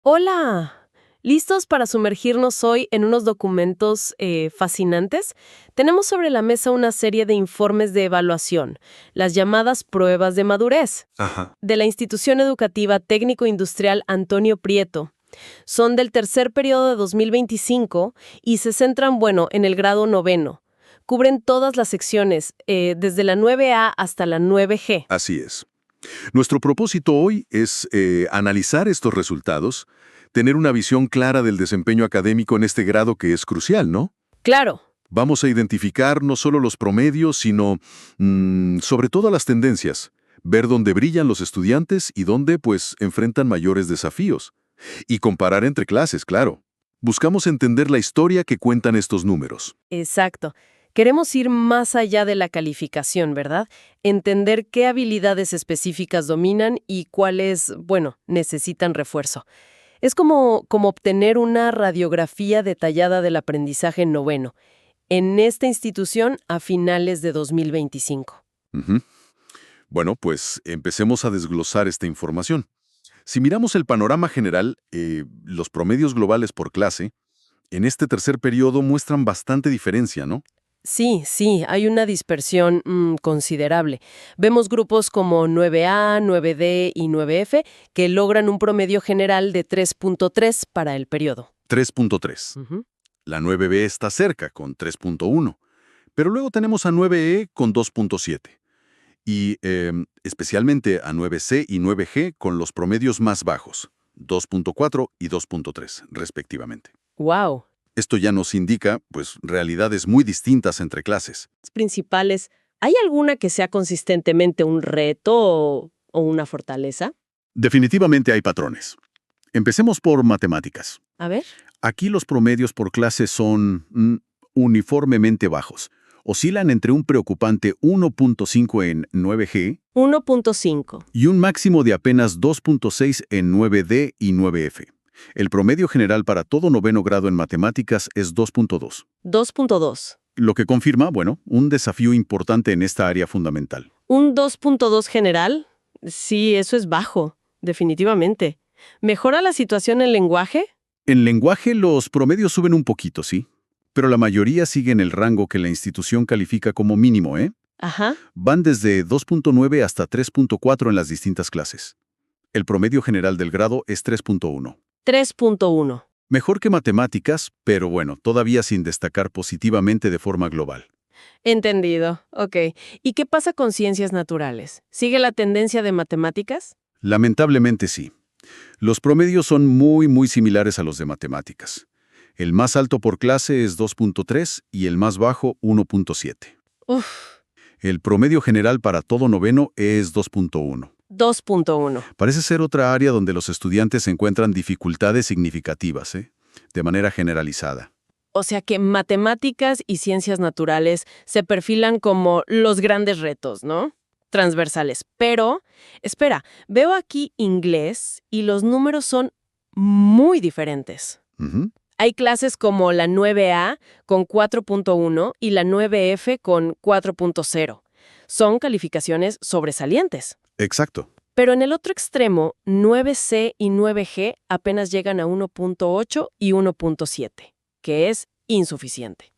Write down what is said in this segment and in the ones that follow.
Hola, ¿listos para sumergirnos hoy en unos documentos fascinantes? Tenemos sobre la mesa una serie de informes de evaluación, las llamadas pruebas de madurez, Ajá. de la institución educativa técnico-industrial Antonio Prieto. Son del tercer periodo de 2025 y se centran, bueno, en el grado noveno. Cubren todas las secciones, desde la 9A hasta la 9G. Así es. Nuestro propósito hoy es analizar estos resultados, tener una visión clara del desempeño académico en este grado que es crucial, ¿no? Claro. Vamos a identificar no solo los promedios, sino sobre todo las tendencias, ver dónde brillan los estudiantes y dónde, pues, enfrentan mayores desafíos. Y comparar entre clases, claro. Buscamos entender la historia que cuentan estos números. Exacto. Queremos ir más allá de la calificación, ¿verdad? Entender qué habilidades específicas dominan y cuáles, bueno, necesitan refuerzo. Es como obtener una radiografía detallada del aprendizaje en noveno, en esta institución a finales de 2025. Ujú. Bueno, pues empecemos a desglosar esta información. Si miramos el panorama general, los promedios globales por clase, en este tercer periodo muestran bastante diferencia, ¿no? Sí, hay una dispersión considerable. Vemos grupos como 9A, 9D y 9F que logran un promedio general de 3.3 para el periodo. 3.3. Ujú. La 9B está cerca, con 3.1. Pero luego tenemos a 9E con 2.7. Y especialmente a 9C y 9G con los promedios más bajos, 2.4 y 2.3, respectivamente. Wow. Esto ya nos indica, pues, realidades muy distintas entre clases. Principales, ¿hay alguna que sea consistentemente un reto o una fortaleza? Definitivamente hay patrones. Empecemos por matemáticas. A ver. Aquí los promedios por clase son uniformemente bajos. Oscilan entre un preocupante 1.5 en 9G 1.5. y un máximo de apenas 2.6 en 9D y 9F. El promedio general para todo noveno grado en matemáticas es 2.2, 2.2. lo que confirma, bueno, un desafío importante en esta área fundamental. ¿Un 2.2 general? Sí, eso es bajo, definitivamente. ¿Mejora la situación en lenguaje? En lenguaje los promedios suben un poquito, sí, pero la mayoría sigue en el rango que la institución califica como mínimo, ¿eh? Ajá. Van desde 2.9 hasta 3.4 en las distintas clases. El promedio general del grado es 3.1. 3.1. Mejor que matemáticas, pero bueno, todavía sin destacar positivamente de forma global. Entendido. Ok. ¿Y qué pasa con ciencias naturales? ¿Sigue la tendencia de matemáticas? Lamentablemente sí. Los promedios son muy similares a los de matemáticas. El más alto por clase es 2.3 y el más bajo 1.7. Uf, El promedio general para todo noveno es 2.1. 2.1. Parece ser otra área donde los estudiantes encuentran dificultades significativas, de manera generalizada. O sea que matemáticas y ciencias naturales se perfilan como los grandes retos, ¿no? Transversales. Pero, espera, veo aquí inglés y los números son muy diferentes. Ujú. Hay clases como la 9A con 4.1 y la 9F con 4.0. Son calificaciones sobresalientes. Exacto. Pero en el otro extremo, 9C y 9G apenas llegan a 1.8 y 1.7, que es insuficiente.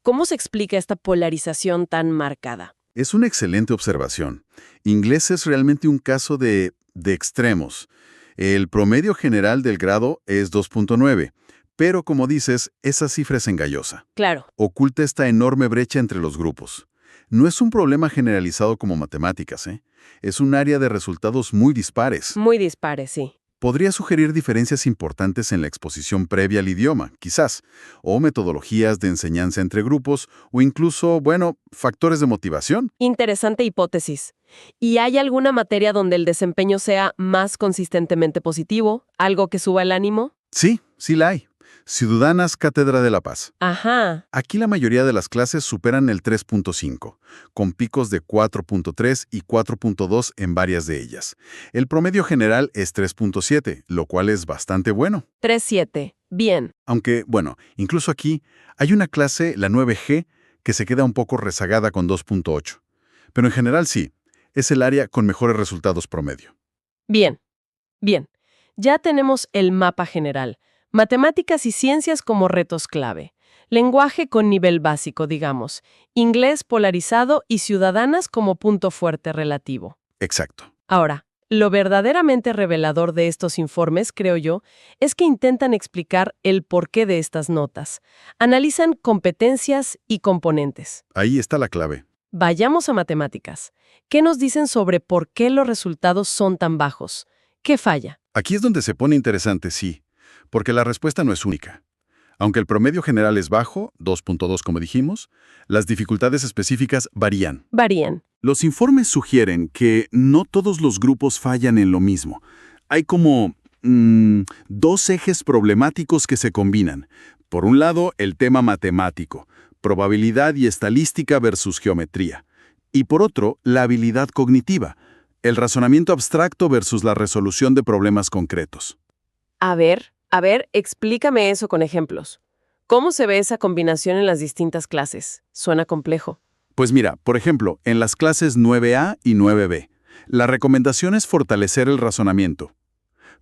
¿Cómo se explica esta polarización tan marcada? Es una excelente observación. Inglés es realmente un caso de extremos. El promedio general del grado es 2.9, pero como dices, esa cifra es engañosa. Claro. Oculta esta enorme brecha entre los grupos. No es un problema generalizado como matemáticas, ¿eh? Es un área de resultados muy dispares. Muy dispares, sí. Podría sugerir diferencias importantes en la exposición previa al idioma, quizás, o metodologías de enseñanza entre grupos, o incluso, bueno, factores de motivación. Interesante hipótesis. ¿Y hay alguna materia donde el desempeño sea más consistentemente positivo? ¿Algo que suba el ánimo? Sí la hay. Ciudadanas Cátedra de la Paz. Ajá. Aquí la mayoría de las clases superan el 3.5, con picos de 4.3 y 4.2 en varias de ellas. El promedio general es 3.7, lo cual es bastante bueno. 3.7. Bien. Aunque, bueno, incluso aquí hay una clase, la 9G, que se queda un poco rezagada con 2.8. Pero en general sí, es el área con mejores resultados promedio. Bien. Bien. Ya tenemos el mapa general. Matemáticas y ciencias como retos clave. Lenguaje con nivel básico, digamos. Inglés polarizado y ciudadanas como punto fuerte relativo. Exacto. Ahora, lo verdaderamente revelador de estos informes, creo yo, es que intentan explicar el porqué de estas notas. Analizan competencias y componentes. Ahí está la clave. Vayamos a matemáticas. ¿Qué nos dicen sobre por qué los resultados son tan bajos? ¿Qué falla? Aquí es donde se pone interesante, sí, porque la respuesta no es única. Aunque el promedio general es bajo, 2.2 como dijimos, las dificultades específicas varían. Varían. Los informes sugieren que no todos los grupos fallan en lo mismo. Hay como dos ejes problemáticos que se combinan. Por un lado, el tema matemático, probabilidad y estadística versus geometría. Y por otro, la habilidad cognitiva, el razonamiento abstracto versus la resolución de problemas concretos. A ver, explícame eso con ejemplos. ¿Cómo se ve esa combinación en las distintas clases? Suena complejo. Pues mira, por ejemplo, en las clases 9A y 9B, la recomendación es fortalecer el razonamiento,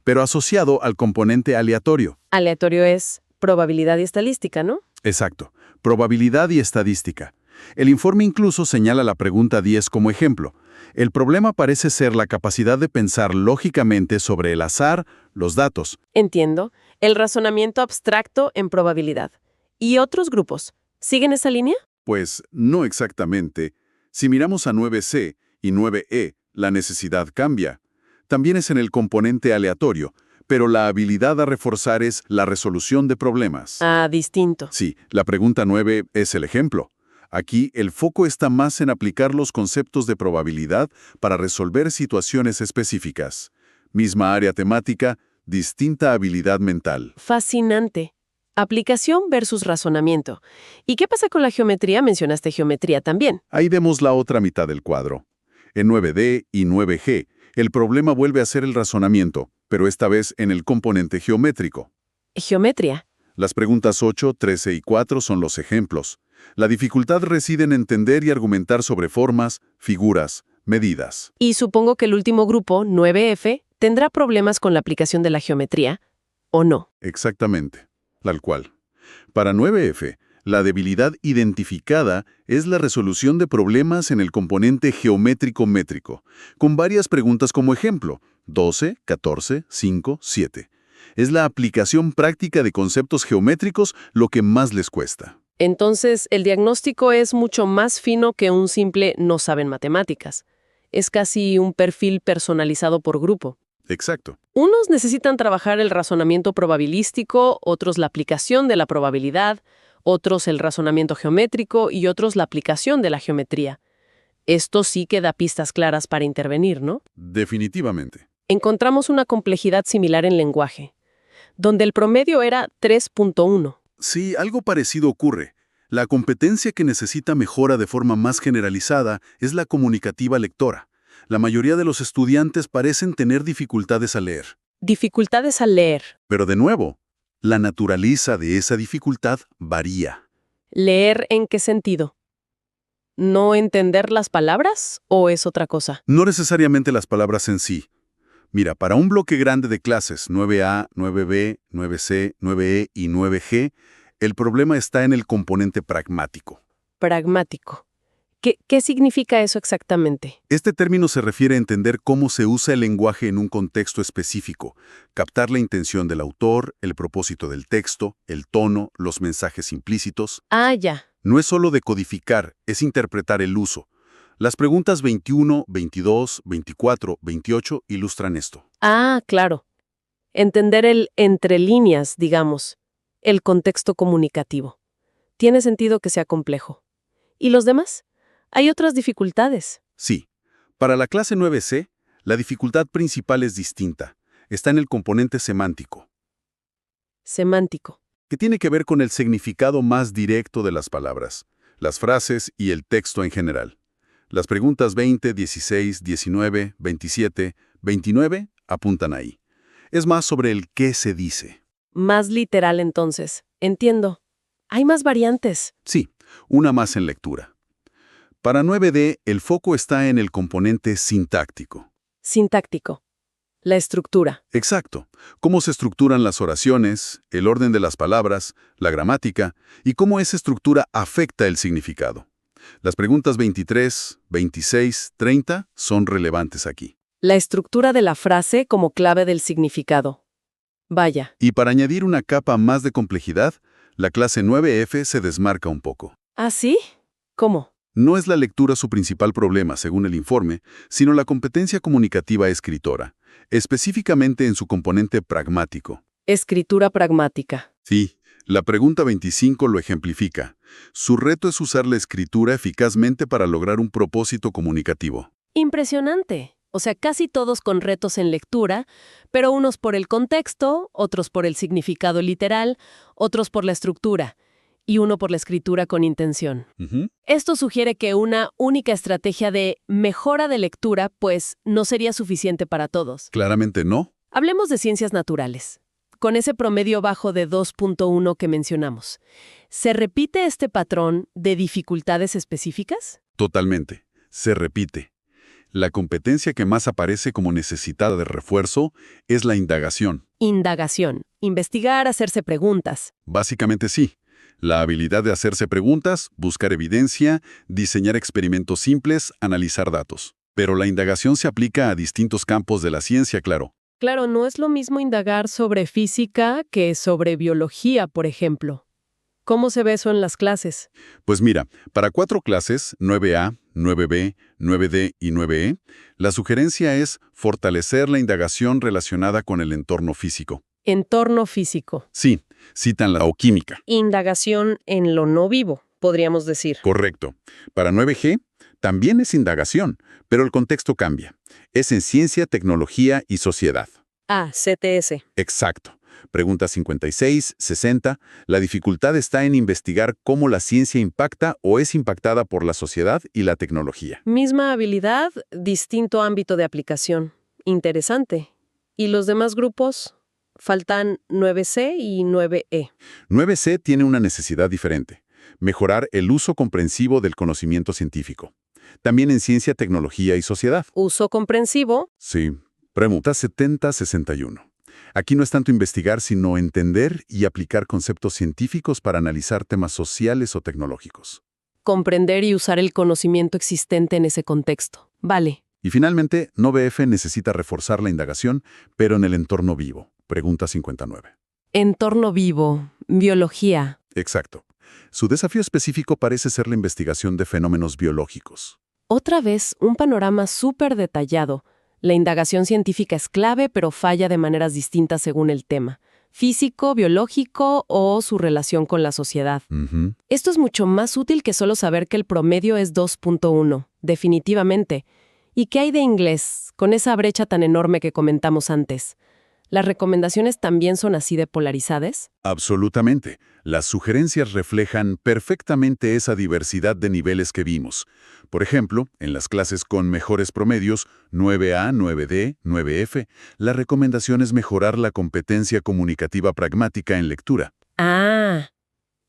pero asociado al componente aleatorio. Aleatorio es probabilidad y estadística, ¿no? Exacto, probabilidad y estadística. El informe incluso señala la pregunta 10 como ejemplo. El problema parece ser la capacidad de pensar lógicamente sobre el azar, los datos. Entiendo. El razonamiento abstracto en probabilidad. ¿Y otros grupos? ¿Siguen esa línea? Pues no exactamente. Si miramos a 9C y 9E, la necesidad cambia. También es en el componente aleatorio, pero la habilidad a reforzar es la resolución de problemas. Ah, distinto. Sí, la pregunta 9 es el ejemplo. Aquí el foco está más en aplicar los conceptos de probabilidad para resolver situaciones específicas. Misma área temática, distinta habilidad mental. Fascinante. Aplicación versus razonamiento. ¿Y qué pasa con la geometría? Mencionaste geometría también. Ahí vemos la otra mitad del cuadro. En 9D y 9G, el problema vuelve a ser el razonamiento, pero esta vez en el componente geométrico. Geometría. Las preguntas 8, 13 y 4 son los ejemplos. La dificultad reside en entender y argumentar sobre formas, figuras, medidas. Y supongo que el último grupo, 9F, tendrá problemas con la aplicación de la geometría, ¿o no? Exactamente, tal cual. Para 9F, la debilidad identificada es la resolución de problemas en el componente geométrico-métrico, con varias preguntas como ejemplo, 12, 14, 5, 7. Es la aplicación práctica de conceptos geométricos lo que más les cuesta. Entonces, el diagnóstico es mucho más fino que un simple no saben matemáticas. Es casi un perfil personalizado por grupo. Exacto. Unos necesitan trabajar el razonamiento probabilístico, otros la aplicación de la probabilidad, otros el razonamiento geométrico y otros la aplicación de la geometría. Esto sí que da pistas claras para intervenir, ¿no? Definitivamente. Encontramos una complejidad similar en lenguaje, donde el promedio era 3.1. Sí, algo parecido ocurre. La competencia que necesita mejora de forma más generalizada es la comunicativa lectora. La mayoría de los estudiantes parecen tener dificultades al leer. Dificultades al leer. Pero de nuevo, la naturaleza de esa dificultad varía. ¿Leer en qué sentido? ¿No entender las palabras o es otra cosa? No necesariamente las palabras en sí. Mira, para un bloque grande de clases, 9A, 9B, 9C, 9E y 9G, el problema está en el componente pragmático. Pragmático. ¿Qué significa eso exactamente? Este término se refiere a entender cómo se usa el lenguaje en un contexto específico, captar la intención del autor, el propósito del texto, el tono, los mensajes implícitos. Ah, ya. No es solo decodificar, es interpretar el uso. Las preguntas 21, 22, 24, 28 ilustran esto. Ah, claro. Entender el entre líneas, digamos, el contexto comunicativo. Tiene sentido que sea complejo. ¿Y los demás? ¿Hay otras dificultades? Sí. Para la clase 9C, la dificultad principal es distinta. Está en el componente semántico, Semántico. que tiene que ver con el significado más directo de las palabras, las frases y el texto en general. Las preguntas 20, 16, 19, 27, 29 apuntan ahí. Es más sobre el qué se dice. Más literal entonces. Entiendo. Hay más variantes. Sí, una más en lectura. Para 9D, el foco está en el componente sintáctico. Sintáctico. La estructura. Exacto. Cómo se estructuran las oraciones, el orden de las palabras, la gramática y cómo esa estructura afecta el significado. Las preguntas 23, 26, 30 son relevantes aquí. La estructura de la frase como clave del significado. Vaya. Y para añadir una capa más de complejidad, la clase 9F se desmarca un poco. ¿Ah, sí? ¿Cómo? No es la lectura su principal problema, según el informe, sino la competencia comunicativa escritora, específicamente en su componente pragmático. Escritura pragmática. Sí, la pregunta 25 lo ejemplifica. Su reto es usar la escritura eficazmente para lograr un propósito comunicativo. Impresionante. O sea, casi todos con retos en lectura, pero unos por el contexto, otros por el significado literal, otros por la estructura, y uno por la escritura con intención. Esto sugiere que una única estrategia de mejora de lectura, pues, no sería suficiente para todos. Claramente no. Hablemos de ciencias naturales. Con ese promedio bajo de 2.1 que mencionamos, ¿se repite este patrón de dificultades específicas? Totalmente. Se repite. La competencia que más aparece como necesitada de refuerzo es la indagación. Indagación. Investigar, hacerse preguntas. Básicamente sí. La habilidad de hacerse preguntas, buscar evidencia, diseñar experimentos simples, analizar datos. Pero la indagación se aplica a distintos campos de la ciencia, claro. Claro, no es lo mismo indagar sobre física que sobre biología, por ejemplo. ¿Cómo se ve eso en las clases? Pues mira, para 4 clases, 9A, 9B, 9D y 9E, la sugerencia es fortalecer la indagación relacionada con el entorno físico. Entorno físico. Sí, citan la bioquímica. Indagación en lo no vivo, podríamos decir. Correcto. Para 9G, también es indagación, pero el contexto cambia. Es en ciencia, tecnología y sociedad. Ah, CTS. Exacto. Pregunta 56, 60. La dificultad está en investigar cómo la ciencia impacta o es impactada por la sociedad y la tecnología. Misma habilidad, distinto ámbito de aplicación. Interesante. ¿Y los demás grupos? Faltan 9C y 9E. 9C tiene una necesidad diferente: mejorar el uso comprensivo del conocimiento científico. También en ciencia, tecnología y sociedad. Uso comprensivo. Sí. Pregunta 70, 61. Aquí no es tanto investigar, sino entender y aplicar conceptos científicos para analizar temas sociales o tecnológicos. Comprender y usar el conocimiento existente en ese contexto. Vale. Y finalmente, 9F necesita reforzar la indagación, pero en el entorno vivo. Pregunta 59. Entorno vivo. Biología. Exacto. Su desafío específico parece ser la investigación de fenómenos biológicos. Otra vez, un panorama súper detallado. La indagación científica es clave, pero falla de maneras distintas según el tema: físico, biológico o su relación con la sociedad. Esto es mucho más útil que solo saber que el promedio es 2.1, definitivamente. ¿Y qué hay de inglés, con esa brecha tan enorme que comentamos antes? ¿Las recomendaciones también son así de polarizadas? Absolutamente. Las sugerencias reflejan perfectamente esa diversidad de niveles que vimos. Por ejemplo, en las clases con mejores promedios, 9A, 9D, 9F, la recomendación es mejorar la competencia comunicativa pragmática en lectura. Ah,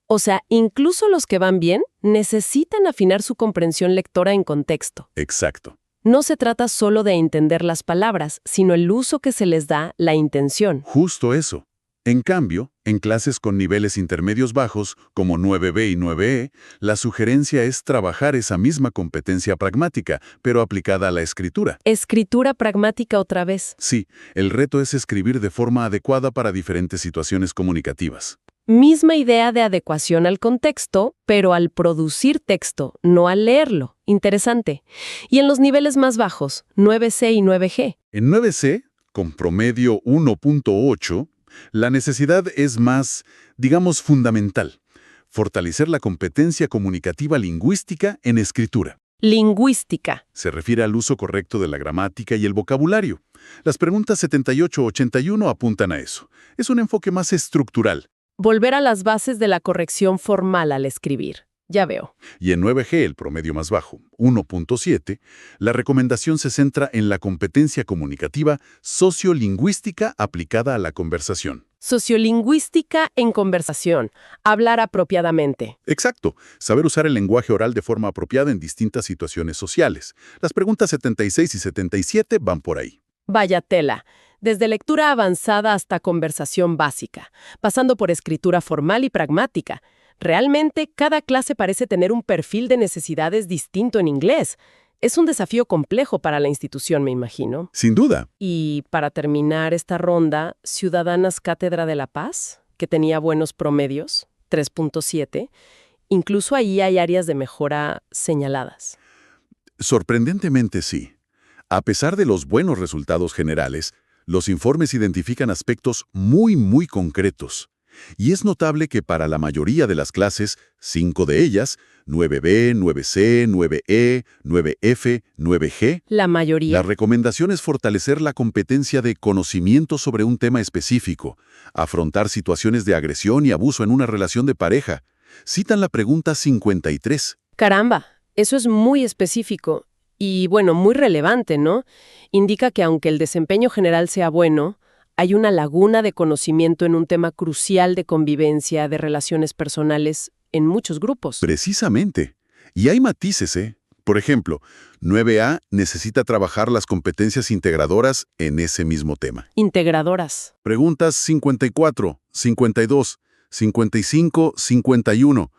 o sea, incluso los que van bien necesitan afinar su comprensión lectora en contexto. Exacto. No se trata solo de entender las palabras, sino el uso que se les da, la intención. Justo eso. En cambio, en clases con niveles intermedios bajos, como 9B y 9E, la sugerencia es trabajar esa misma competencia pragmática, pero aplicada a la escritura. Escritura pragmática otra vez. Sí, el reto es escribir de forma adecuada para diferentes situaciones comunicativas. Misma idea de adecuación al contexto, pero al producir texto, no al leerlo. Interesante. Y en los niveles más bajos, 9C y 9G. En 9C, con promedio 1.8, la necesidad es más, digamos, fundamental: fortalecer la competencia comunicativa lingüística en escritura. Lingüística. Se refiere al uso correcto de la gramática y el vocabulario. Las preguntas 78-81 apuntan a eso. Es un enfoque más estructural. Volver a las bases de la corrección formal al escribir. Ya veo. Y en 9G, el promedio más bajo, 1.7, la recomendación se centra en la competencia comunicativa sociolingüística aplicada a la conversación. Sociolingüística en conversación. Hablar apropiadamente. Exacto. Saber usar el lenguaje oral de forma apropiada en distintas situaciones sociales. Las preguntas 76 y 77 van por ahí. Vaya tela, desde lectura avanzada hasta conversación básica, pasando por escritura formal y pragmática. Realmente, cada clase parece tener un perfil de necesidades distinto en inglés. Es un desafío complejo para la institución, me imagino. Sin duda. Y para terminar esta ronda, Ciudadanas Cátedra de la Paz, que tenía buenos promedios, 3.7, incluso ahí hay áreas de mejora señaladas. Sorprendentemente sí. A pesar de los buenos resultados generales, los informes identifican aspectos muy concretos. Y es notable que para la mayoría de las clases, 5 de ellas, 9B, 9C, 9E, 9F, 9G, La mayoría. la recomendación es fortalecer la competencia de conocimiento sobre un tema específico, afrontar situaciones de agresión y abuso en una relación de pareja. Citan la pregunta 53. Caramba, eso es muy específico y, bueno, muy relevante, ¿no? Indica que aunque el desempeño general sea bueno, hay una laguna de conocimiento en un tema crucial de convivencia, de relaciones personales en muchos grupos. Precisamente. Y hay matices, ¿eh? Por ejemplo, 9A necesita trabajar las competencias integradoras en ese mismo tema. Integradoras. Preguntas 54, 52, 55, 51.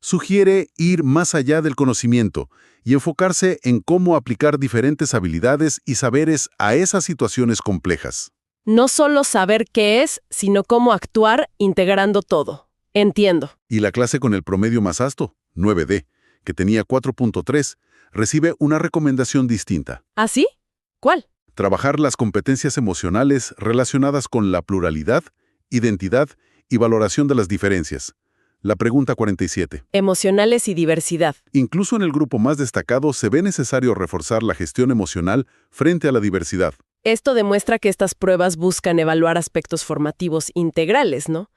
Sugiere ir más allá del conocimiento y enfocarse en cómo aplicar diferentes habilidades y saberes a esas situaciones complejas. No solo saber qué es, sino cómo actuar integrando todo. Entiendo. Y la clase con el promedio más alto, 9D, que tenía 4.3, recibe una recomendación distinta. ¿Ah, sí? ¿Cuál? Trabajar las competencias emocionales relacionadas con la pluralidad, identidad y valoración de las diferencias. La pregunta 47. Emocionales y diversidad. Incluso en el grupo más destacado se ve necesario reforzar la gestión emocional frente a la diversidad. Esto demuestra que estas pruebas buscan evaluar aspectos formativos integrales, ¿no?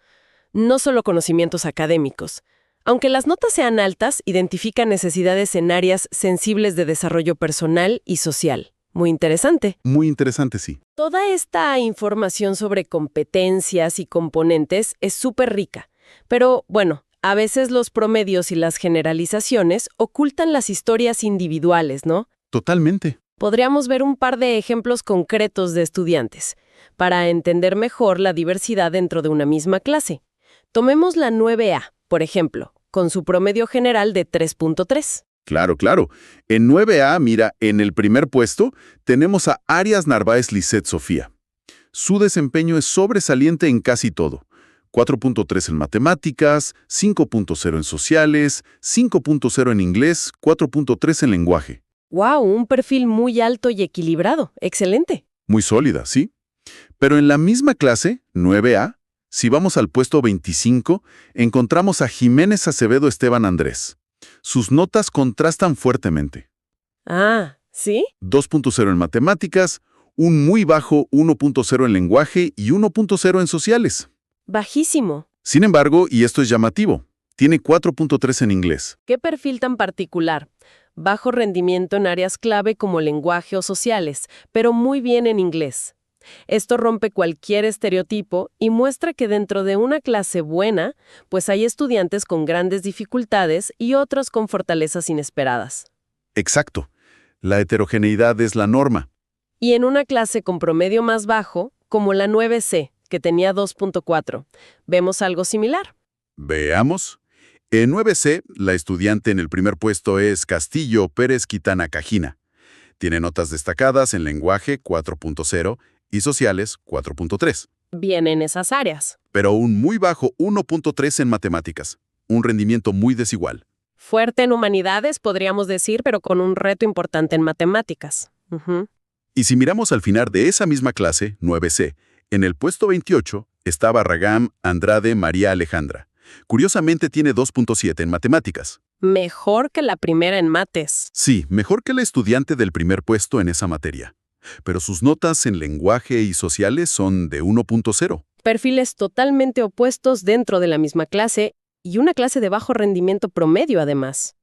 No solo conocimientos académicos. Aunque las notas sean altas, identifican necesidades en áreas sensibles de desarrollo personal y social. Muy interesante. Muy interesante, sí. Toda esta información sobre competencias y componentes es súper rica. Pero, bueno, a veces los promedios y las generalizaciones ocultan las historias individuales, ¿no? Totalmente. Podríamos ver un par de ejemplos concretos de estudiantes para entender mejor la diversidad dentro de una misma clase. Tomemos la 9A, por ejemplo, con su promedio general de 3.3. Claro. En 9A, mira, en el primer puesto tenemos a Arias Narváez Lisset Sofía. Su desempeño es sobresaliente en casi todo. 4.3 en matemáticas, 5.0 en sociales, 5.0 en inglés, 4.3 en lenguaje. ¡Wow! Un perfil muy alto y equilibrado. ¡Excelente! Muy sólida, ¿sí? Pero en la misma clase, 9A, si vamos al puesto 25, encontramos a Jiménez Acevedo Esteban Andrés. Sus notas contrastan fuertemente. Ah, ¿sí? 2.0 en matemáticas, un muy bajo 1.0 en lenguaje y 1.0 en sociales. Bajísimo. Sin embargo, y esto es llamativo, tiene 4.3 en inglés. ¿Qué perfil tan particular? Bajo rendimiento en áreas clave como lenguaje o sociales, pero muy bien en inglés. Esto rompe cualquier estereotipo y muestra que dentro de una clase buena, pues hay estudiantes con grandes dificultades y otros con fortalezas inesperadas. Exacto. La heterogeneidad es la norma. Y en una clase con promedio más bajo, como la 9C, que tenía 2.4, ¿vemos algo similar? Veamos. En 9C, la estudiante en el primer puesto es Castillo Pérez Quitana Cajina. Tiene notas destacadas en lenguaje 4.0 y sociales 4.3. Bien en esas áreas. Pero un muy bajo 1.3 en matemáticas. Un rendimiento muy desigual. Fuerte en humanidades, podríamos decir, pero con un reto importante en matemáticas. Y si miramos al final de esa misma clase, 9C, en el puesto 28 está Barragán Andrade María Alejandra. Curiosamente tiene 2.7 en matemáticas. Mejor que la primera en mates. Sí, mejor que la estudiante del primer puesto en esa materia. Pero sus notas en lenguaje y sociales son de 1.0. Perfiles totalmente opuestos dentro de la misma clase y una clase de bajo rendimiento promedio, además.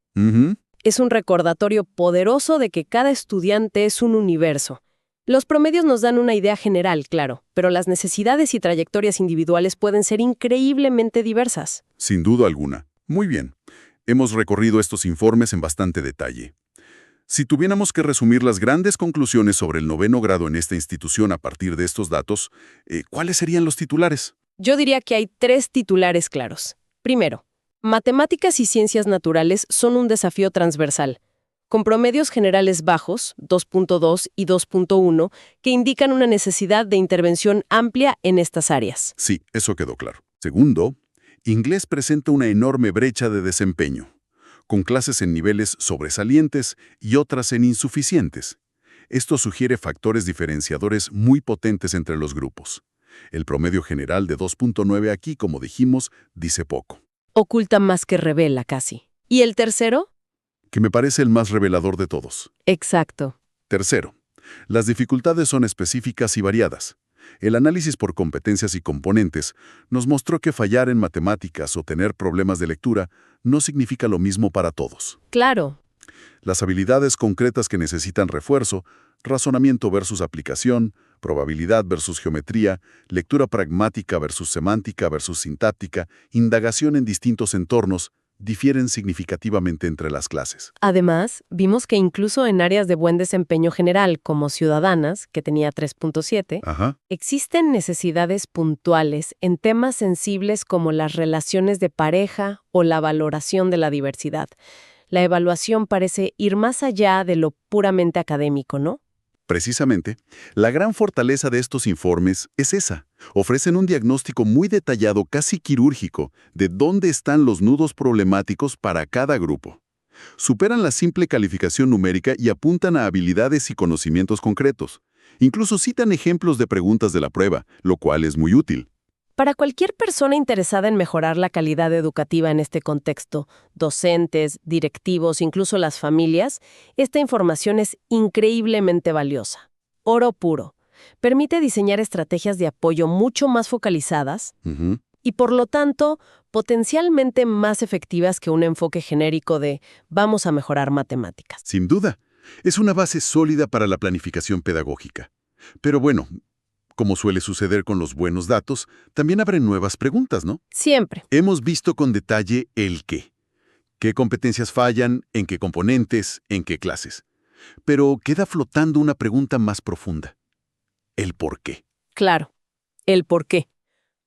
Es un recordatorio poderoso de que cada estudiante es un universo. Los promedios nos dan una idea general, claro, pero las necesidades y trayectorias individuales pueden ser increíblemente diversas. Sin duda alguna. Muy bien. Hemos recorrido estos informes en bastante detalle. Si tuviéramos que resumir las grandes conclusiones sobre el noveno grado en esta institución a partir de estos datos, ¿cuáles serían los titulares? Yo diría que hay 3 titulares claros. Primero, matemáticas y ciencias naturales son un desafío transversal, con promedios generales bajos, 2.2 y 2.1, que indican una necesidad de intervención amplia en estas áreas. Sí, eso quedó claro. Segundo, inglés presenta una enorme brecha de desempeño, con clases en niveles sobresalientes y otras en insuficientes. Esto sugiere factores diferenciadores muy potentes entre los grupos. El promedio general de 2.9 aquí, como dijimos, dice poco. Oculta más que revela casi. ¿Y el tercero? Que me parece el más revelador de todos. Exacto. Tercero, las dificultades son específicas y variadas. El análisis por competencias y componentes nos mostró que fallar en matemáticas o tener problemas de lectura no significa lo mismo para todos. Claro. Las habilidades concretas que necesitan refuerzo, razonamiento versus aplicación, probabilidad versus geometría, lectura pragmática versus semántica versus sintáctica, indagación en distintos entornos, difieren significativamente entre las clases. Además, vimos que incluso en áreas de buen desempeño general, como ciudadanas, que tenía 3.7, Ajá. existen necesidades puntuales en temas sensibles como las relaciones de pareja o la valoración de la diversidad. La evaluación parece ir más allá de lo puramente académico, ¿no? Precisamente, la gran fortaleza de estos informes es esa. Ofrecen un diagnóstico muy detallado, casi quirúrgico, de dónde están los nudos problemáticos para cada grupo. Superan la simple calificación numérica y apuntan a habilidades y conocimientos concretos. Incluso citan ejemplos de preguntas de la prueba, lo cual es muy útil. Para cualquier persona interesada en mejorar la calidad educativa en este contexto, docentes, directivos, incluso las familias, esta información es increíblemente valiosa. Oro puro. Permite diseñar estrategias de apoyo mucho más focalizadas Ujú. y, por lo tanto, potencialmente más efectivas que un enfoque genérico de vamos a mejorar matemáticas. Sin duda, es una base sólida para la planificación pedagógica. Pero bueno, como suele suceder con los buenos datos, también abren nuevas preguntas, ¿no? Siempre. Hemos visto con detalle el qué. ¿Qué competencias fallan? ¿En qué componentes? ¿En qué clases? Pero queda flotando una pregunta más profunda. ¿El por qué? Claro. El por qué.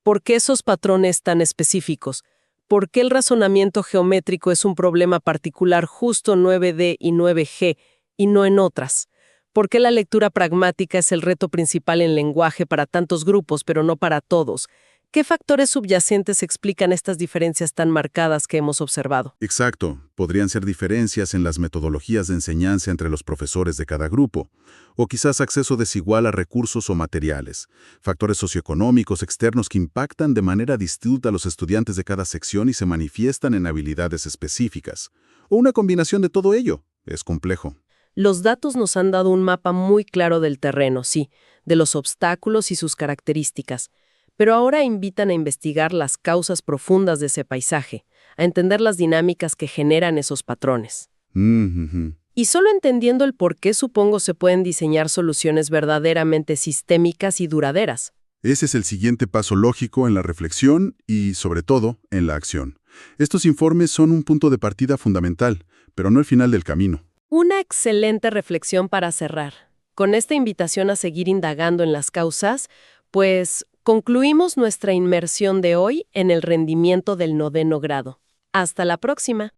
¿Por qué esos patrones tan específicos? ¿Por qué el razonamiento geométrico es un problema particular justo 9D y 9G y no en otras? ¿Por qué la lectura pragmática es el reto principal en lenguaje para tantos grupos, pero no para todos? ¿Qué factores subyacentes explican estas diferencias tan marcadas que hemos observado? Exacto. Podrían ser diferencias en las metodologías de enseñanza entre los profesores de cada grupo, o quizás acceso desigual a recursos o materiales, factores socioeconómicos externos que impactan de manera distinta a los estudiantes de cada sección y se manifiestan en habilidades específicas, o una combinación de todo ello. Es complejo. Los datos nos han dado un mapa muy claro del terreno, sí, de los obstáculos y sus características, pero ahora invitan a investigar las causas profundas de ese paisaje, a entender las dinámicas que generan esos patrones. Y solo entendiendo el por qué, supongo, se pueden diseñar soluciones verdaderamente sistémicas y duraderas. Ese es el siguiente paso lógico en la reflexión y, sobre todo, en la acción. Estos informes son un punto de partida fundamental, pero no el final del camino. Una excelente reflexión para cerrar. Con esta invitación a seguir indagando en las causas, pues concluimos nuestra inmersión de hoy en el rendimiento del noveno grado. Hasta la próxima.